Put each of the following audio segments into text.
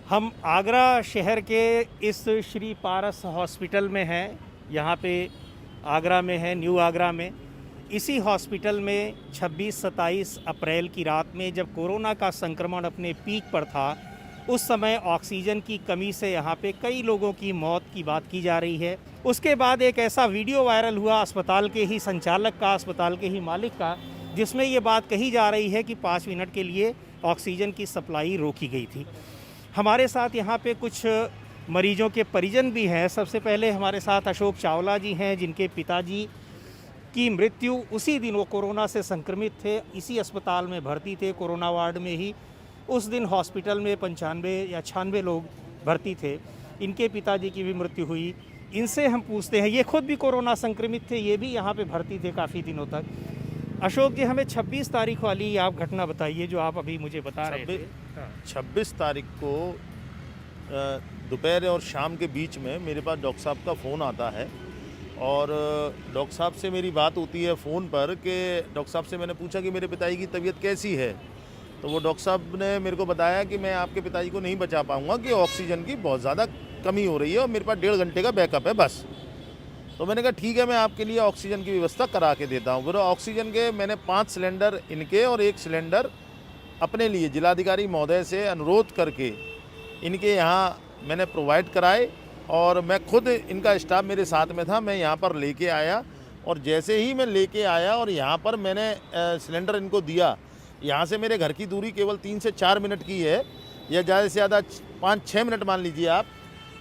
हम आगरा शहर के इस श्री पारस हॉस्पिटल में हैं। यहाँ पे आगरा में है, न्यू आगरा में। इसी हॉस्पिटल में 26-27 अप्रैल की रात में जब कोरोना का संक्रमण अपने पीक पर था, उस समय ऑक्सीजन की कमी से यहाँ पे कई लोगों की मौत की बात की जा रही है। उसके बाद एक ऐसा वीडियो वायरल हुआ अस्पताल के ही संचालक का, अस्पताल के ही मालिक का, जिसमें ये बात कही जा रही है कि 5 मिनट के लिए ऑक्सीजन की सप्लाई रोकी गई थी। हमारे साथ यहाँ पे कुछ मरीजों के परिजन भी हैं। सबसे पहले हमारे साथ अशोक चावला जी हैं, जिनके पिताजी की मृत्यु उसी दिन, वो कोरोना से संक्रमित थे, इसी अस्पताल में भर्ती थे, कोरोना वार्ड में ही। उस दिन हॉस्पिटल में 95 या 96 लोग भर्ती थे। इनके पिताजी की भी मृत्यु हुई। इनसे हम पूछते हैं, ये खुद भी कोरोना संक्रमित थे, ये भी यहाँ पे भर्ती थे काफ़ी दिनों तक। अशोक जी, हमें 26 तारीख वाली आप घटना बताइए जो आप अभी मुझे बता रहे थे। 26 तारीख को दोपहर और शाम के बीच में मेरे पास डॉक्टर साहब का फ़ोन आता है और डॉक्टर साहब से मेरी बात होती है फ़ोन पर कि डॉक्टर साहब से मैंने पूछा कि मेरे पिताजी की तबीयत कैसी है। तो वो डॉक्टर साहब ने मेरे को बताया कि मैं आपके पिताजी को नहीं बचा पाऊँगा, कि ऑक्सीजन की बहुत ज़्यादा कमी हो रही है और मेरे पास 1.5 घंटे का बैकअप है बस। तो मैंने कहा ठीक है, मैं आपके लिए ऑक्सीजन की व्यवस्था करा के देता हूँ। फिर ऑक्सीजन के मैंने 5 सिलेंडर इनके और 1 सिलेंडर अपने लिए जिलाधिकारी महोदय से अनुरोध करके इनके यहाँ मैंने प्रोवाइड कराए और मैं खुद, इनका स्टाफ मेरे साथ में था, मैं यहाँ पर लेके आया। और जैसे ही मैं लेके आया और यहाँ पर मैंने सिलेंडर इनको दिया, यहाँ से मेरे घर की दूरी केवल 3 से 4 मिनट की है, या ज़्यादा से ज़्यादा 5-6 मिनट मान लीजिए आप।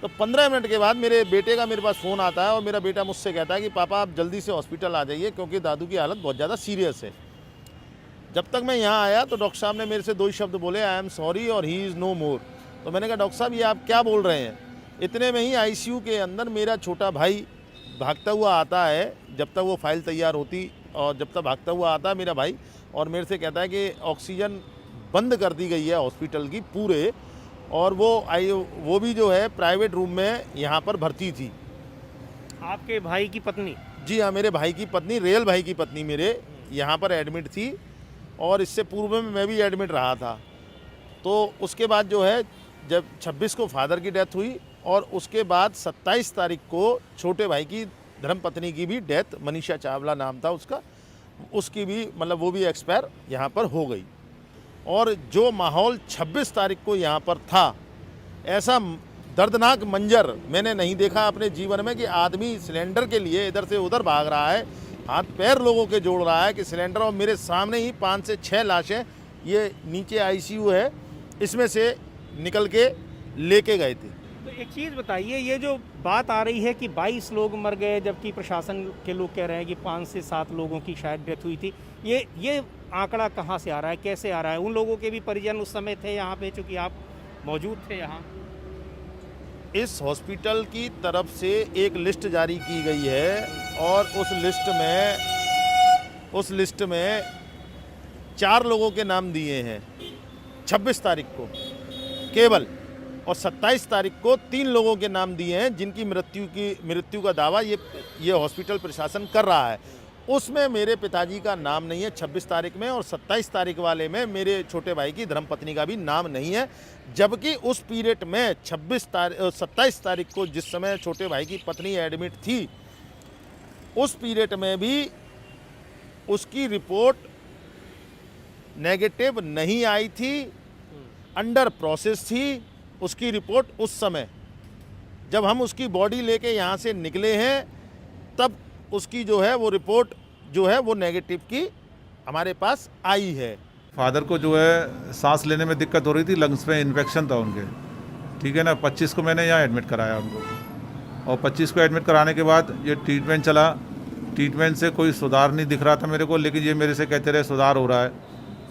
तो 15 मिनट के बाद मेरे बेटे का मेरे पास फ़ोन आता है और मेरा बेटा मुझसे कहता है कि पापा आप जल्दी से हॉस्पिटल आ जाइए क्योंकि दादू की हालत बहुत ज़्यादा सीरियस है। जब तक मैं यहाँ आया तो डॉक्टर साहब ने मेरे से 2 ही शब्द बोले, आई एम सॉरी और ही इज़ नो मोर। तो मैंने कहा डॉक्टर साहब ये आप क्या बोल रहे हैं। इतने में ही आईसीयू के अंदर मेरा छोटा भाई भागता हुआ आता है, जब तक वो फाइल तैयार होती और जब तक भागता हुआ आता है मेरा भाई, और मेरे से कहता है कि ऑक्सीजन बंद कर दी गई है हॉस्पिटल की पूरे, और वो भी जो है प्राइवेट रूम में यहाँ पर भर्ती थी। आपके भाई की पत्नी? जी हाँ, मेरे भाई की पत्नी, रियल भाई की पत्नी मेरे यहाँ पर एडमिट थी और इससे पूर्व में मैं भी एडमिट रहा था। तो उसके बाद जो है जब 26 को फादर की डेथ हुई और उसके बाद 27 तारीख को छोटे भाई की धर्मपत्नी की भी डेथ, मनीषा चावला नाम था उसका, उसकी भी मतलब वो भी एक्सपायर यहाँ पर हो गई। और जो माहौल 26 तारीख को यहाँ पर था, ऐसा दर्दनाक मंजर मैंने नहीं देखा अपने जीवन में कि आदमी सिलेंडर के लिए इधर से उधर भाग रहा है, हाथ पैर लोगों के जोड़ रहा है कि सिलेंडर, और मेरे सामने ही 5 से 6 लाशें, ये नीचे आईसीयू है, इसमें से निकल के लेके गए थे। तो एक चीज़ बताइए, ये जो बात आ रही है कि 22 लोग मर गए जबकि प्रशासन के लोग कह रहे हैं कि 5 से 7 लोगों की शायद डेथ हुई थी, ये आंकड़ा कहाँ से आ रहा है, कैसे आ रहा है? उन लोगों के भी परिजन उस समय थे यहाँ पे, चूँकि आप मौजूद थे यहाँ? इस हॉस्पिटल की तरफ से एक लिस्ट जारी की गई है और उस लिस्ट में 4 लोगों के नाम दिए हैं 26 तारीख को केवल, और 27 तारीख को 3 लोगों के नाम दिए हैं जिनकी मृत्यु का दावा ये हॉस्पिटल प्रशासन कर रहा है। उसमें मेरे पिताजी का नाम नहीं है 26 तारीख में, और 27 तारीख वाले में मेरे छोटे भाई की धर्मपत्नी का भी नाम नहीं है। जबकि उस पीरियड में 27 तारीख को जिस समय छोटे भाई की पत्नी एडमिट थी, उस पीरियड में भी उसकी रिपोर्ट नेगेटिव नहीं आई थी, अंडर प्रोसेस थी उसकी रिपोर्ट। उस समय जब हम उसकी बॉडी लेके यहाँ से निकले हैं, तब उसकी जो है वो रिपोर्ट जो है वो नेगेटिव की हमारे पास आई है। फादर को जो है सांस लेने में दिक्कत हो रही थी, लंग्स में इन्फेक्शन था उनके, ठीक है ना। 25 को मैंने यहाँ एडमिट कराया उनको, और 25 को एडमिट कराने के बाद ये ट्रीटमेंट चला। ट्रीटमेंट से कोई सुधार नहीं दिख रहा था मेरे को, लेकिन ये मेरे से कहते रहे सुधार हो रहा है,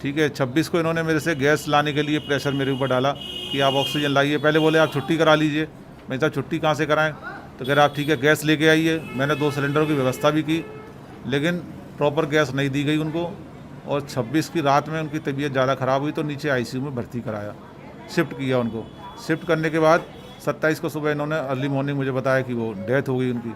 ठीक है। 26 को इन्होंने मेरे से गैस लाने के लिए प्रेशर मेरे ऊपर डाला कि आप ऑक्सीजन लाइए। पहले बोले आप छुट्टी करा लीजिए, मैं कहा छुट्टी कहाँ से कराएं, तो कह रहे आप ठीक है गैस लेके आइए। मैंने 2 सिलेंडरों की व्यवस्था भी की, लेकिन प्रॉपर गैस नहीं दी गई उनको, और 26 की रात में उनकी तबीयत ज़्यादा ख़राब हुई तो नीचे आईसीयू में भर्ती कराया, शिफ्ट किया उनको। शिफ्ट करने के बाद 27 को सुबह इन्होंने अर्ली मॉर्निंग मुझे बताया कि वो डेथ हो गई उनकी।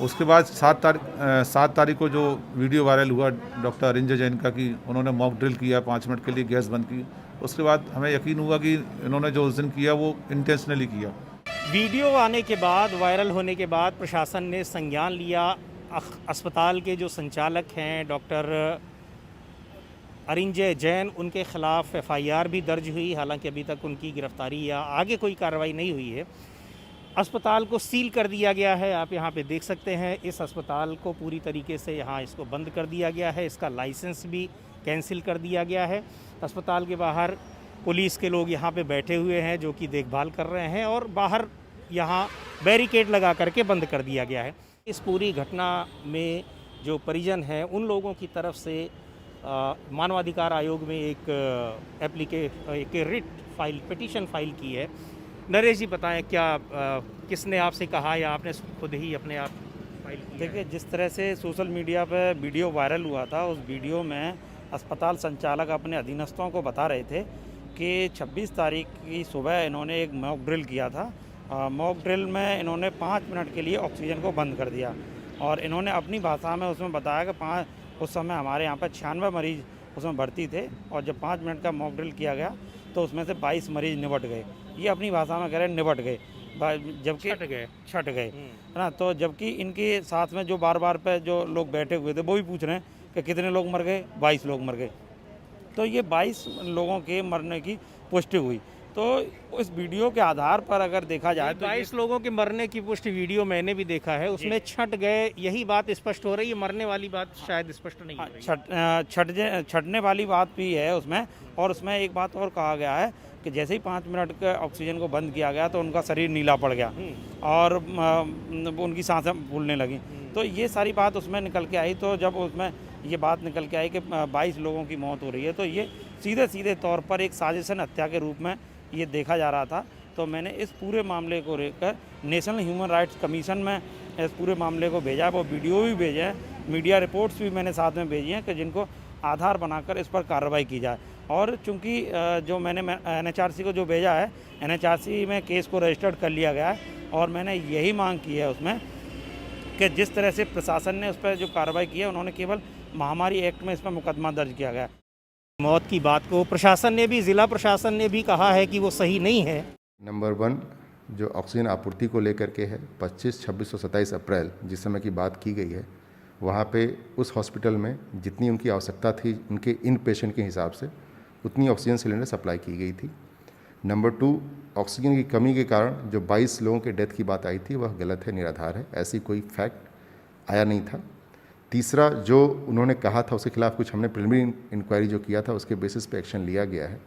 उसके बाद 7 तारीख को जो वीडियो वायरल हुआ डॉक्टर अरिंजय जैन का, कि उन्होंने मॉक ड्रिल किया, 5 मिनट के लिए गैस बंद की, उसके बाद हमें यकीन हुआ कि इन्होंने जो उस दिन किया वो इंटेंशनली किया। वीडियो आने के बाद, वायरल होने के बाद प्रशासन ने संज्ञान लिया। अस्पताल के जो संचालक हैं डॉक्टर अरिंजय जैन, उनके ख़िलाफ़ एफआईआर भी दर्ज हुई। हालांकि अभी तक उनकी गिरफ्तारी या आगे कोई कार्रवाई नहीं हुई है। अस्पताल को सील कर दिया गया है। आप यहाँ पे देख सकते हैं, इस अस्पताल को पूरी तरीके से यहाँ इसको बंद कर दिया गया है। इसका लाइसेंस भी कैंसिल कर दिया गया है। अस्पताल के बाहर पुलिस के लोग यहाँ पे बैठे हुए हैं जो कि देखभाल कर रहे हैं, और बाहर यहाँ बैरिकेड लगा करके बंद कर दिया गया है। इस पूरी घटना में जो परिजन हैं, उन लोगों की तरफ से मानवाधिकार आयोग में एक रिट फाइल, पिटीशन फाइल की है। नरेश जी बताएं, क्या किसने आपसे कहा या आपने खुद ही अपने आप फाइल की? देखिए, जिस तरह से सोशल मीडिया पर वीडियो वायरल हुआ था, उस वीडियो में अस्पताल संचालक अपने अधीनस्थों को बता रहे थे कि 26 तारीख की सुबह इन्होंने एक मॉक ड्रिल किया था। मॉक ड्रिल में इन्होंने 5 मिनट के लिए ऑक्सीजन को बंद कर दिया, और इन्होंने अपनी भाषा में उसमें बताया कि उस समय हमारे यहाँ पर 96 मरीज़ उसमें भर्ती थे, और जब 5 मिनट का मॉक ड्रिल किया गया तो उसमें से 22 मरीज़ निपट गए। ये अपनी भाषा में कह रहे हैं निपट गए, जबकि छट गए, है ना। तो जबकि इनके साथ में जो बार पे जो लोग बैठे हुए थे वो भी पूछ रहे हैं कि कितने लोग मर गए? 22 लोग मर गए। तो ये 22 लोगों के मरने की पुष्टि हुई। तो उस वीडियो के आधार पर अगर देखा जाए तो 22 लोगों के मरने की पुष्टि वीडियो मैंने भी देखा है, उसमें छट गए, यही बात स्पष्ट हो रही है। मरने वाली बात शायद स्पष्ट नहीं हो रही है। छटने वाली बात भी है उसमें, और उसमें एक बात और कहा गया है कि जैसे ही 5 मिनट के ऑक्सीजन को बंद किया गया तो उनका शरीर नीला पड़ गया और उनकी सांसें फूलने लगी। तो ये सारी बात उसमें निकल के आई। तो जब उसमें ये बात निकल के आई कि 22 लोगों की मौत हो रही है, तो ये सीधे तौर पर एक साजिशन हत्या के रूप में ये देखा जा रहा था। तो मैंने इस पूरे मामले को लेकर नेशनल ह्यूमन राइट्स कमीशन में इस पूरे मामले को भेजा है। वो वीडियो भी भेजे हैं, मीडिया रिपोर्ट्स भी मैंने साथ में भेजी हैं कि जिनको आधार बनाकर इस पर कार्रवाई की जाए। और चूँकि जो मैंने NHRC को जो भेजा है, NHRC में केस को रजिस्टर्ड कर लिया गया है, और मैंने यही मांग की है उसमें कि जिस तरह से प्रशासन ने उस पर जो कार्रवाई की है, उन्होंने केवल महामारी एक्ट में इस पर मुकदमा दर्ज किया गया। मौत की बात को प्रशासन ने भी, ज़िला प्रशासन ने भी कहा है कि वो सही नहीं है। नंबर 1 जो ऑक्सीजन आपूर्ति को लेकर के है, 25, 26 और 27 अप्रैल जिस समय की बात की गई है, वहाँ पे उस हॉस्पिटल में जितनी उनकी आवश्यकता थी उनके इन पेशेंट के हिसाब से उतनी ऑक्सीजन सिलेंडर सप्लाई की गई थी। नंबर 2, ऑक्सीजन की कमी के कारण जो 22 लोगों के डेथ की बात आई थी वह गलत है, निराधार है, ऐसी कोई फैक्ट आया नहीं था। तीसरा, जो उन्होंने कहा था उसके खिलाफ कुछ हमने प्रिलिमिनरी इंक्वायरी जो किया था उसके बेसिस पे एक्शन लिया गया है।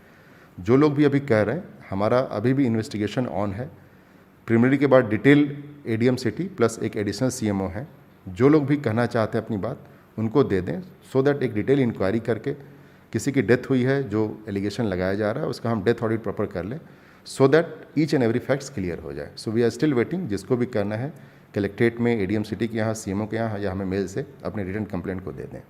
जो लोग भी अभी कह रहे हैं, हमारा अभी भी इन्वेस्टिगेशन ऑन है। प्रिलिमिनरी के बाद डिटेल ADM सिटी प्लस एक एडिशनल CMO है। जो लोग भी कहना चाहते हैं अपनी बात उनको दे दें, सो दैट एक डिटेल इंक्वायरी करके किसी की डेथ हुई है जो एलिगेशन लगाया जा रहा है उसका हम डेथ ऑडिट प्रॉपर कर लें, so that each and every facts clear हो जाए। So we are still waiting. जिसको भी करना है कलेक्ट्रेट में, ADM सिटी के यहाँ, CMO के यहाँ, या हमें मेल से अपने रिटन कंप्लेंट को दे दें।